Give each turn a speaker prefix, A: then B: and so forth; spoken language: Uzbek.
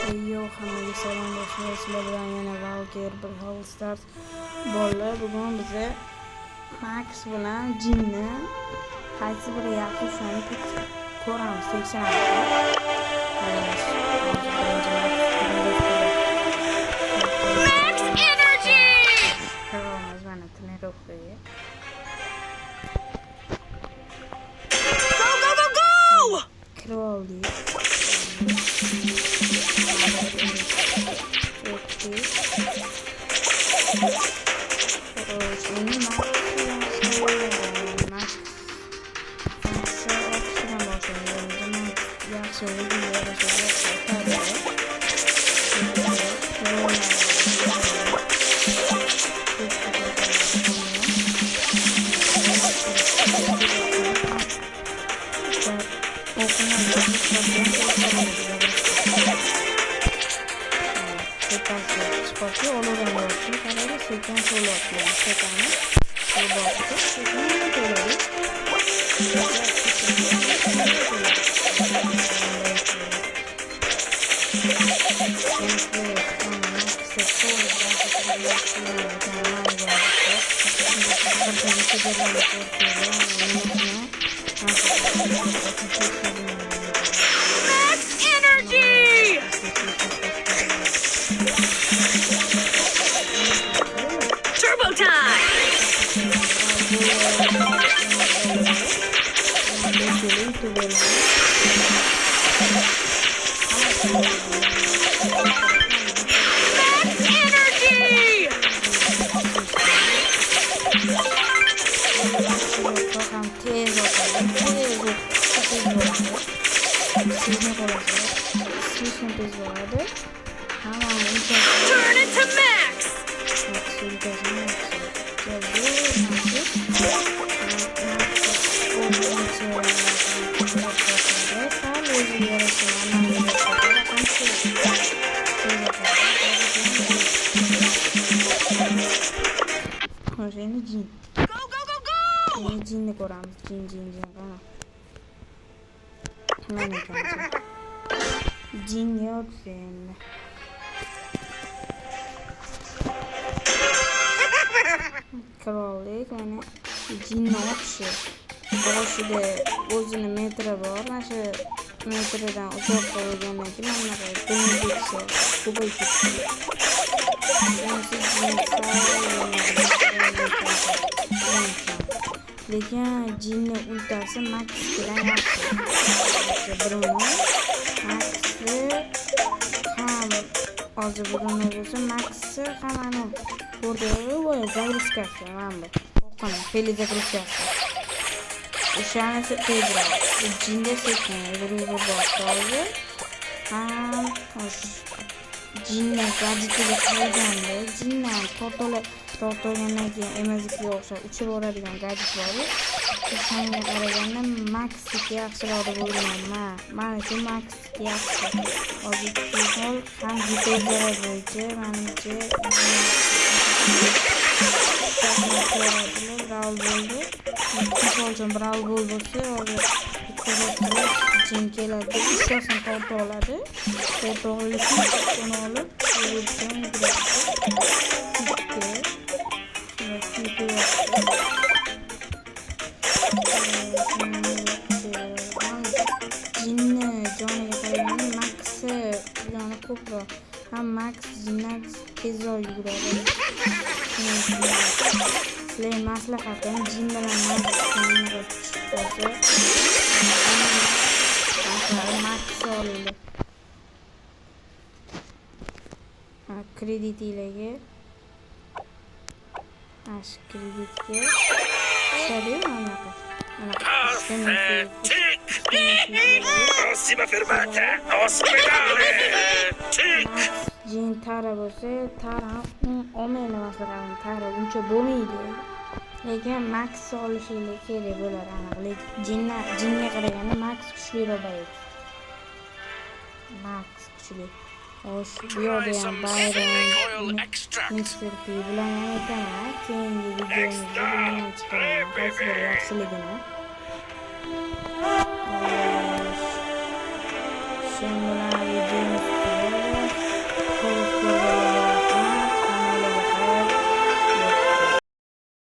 A: Yo'q, hammaga salom do'stlar. Sizlar bilan yana Valkyr Brawl Stars bolalar. Bugun bize Max bilan Jinni qaysi biri yaxshi shuni ko'ramiz, tekshiramiz.
B: Max Energy!
A: Ko'ramiz mana trenirovkaga.
B: Go go go go!
A: Kirib oldik. Sportchi oladan borishni qaraydi, sekin qo'l otgan sekani qo'l bosdi, sekin qo'ladi.
B: Max Energy! Turbo time! Max Energy! Turn into Max!
A: Endi Jin.
B: Go go go go!
A: Endi Jinni ko'ramiz. Jin qana. Mana qancha. Jinga o'tsa endi. Qirollik mana Jinni o'tishi. Boshida o'zini metri bor. Mana shu metridan uzoqqa o'tgandan keyin mana bungacha ko'payib ketdi. Lekin Jinni ultasi Max bilan yaxshi. Bruno Max'i ham hozir Bruno bo'lsa Max'i ham ana ko'rdingmi bo'yi загрузкasi mana bu. O'qini feli загрузкasi. O'shanisi tezroq. Jinni sekin yurib boshlaydi. Ham Jinni gadjetiga qaraganda Jinni tortolgandan keyin emazikga o'xshab uchib boradigan gadjet bor. O'shanga qaraganda Max'ga yaxshiroq deb o'ylayman. Mana shu Max'ga yaxshi. Hozirgi hol ham yutuqlar bo'yicha menimcha Brawl bo'ldi. Misol uchun Brawl bo'lsa hozir Jin keladi, ikkasini torta oladi. Torta olishni uni olib, o'zini yuguradi. Jinni joniga qaraganda Max'i joni ko'proq. Ham Max Jindan tezroq yuguradi. Sizlar maslahatim Jin bilan Max'ni chiqsa Max olinglar. Kreditinglarga kreditga tushadi anaqa.
C: Prossima fermata, ospedale!
A: Jin tara bo'lsa, tara olmaydi masalan, tara uncha bo'lmaydi. Lekin Max olishingiz kerak bo'ladi aniq. Lekin Jinga qaraganda Max kuchliroq bo'ladi. Max kuchli. Xo'sh, bu yerda ham bayram Mr. P bilan aytaman. Keyingi videomizda bilan chiqaraman. Qaysi biri yaxshiligini.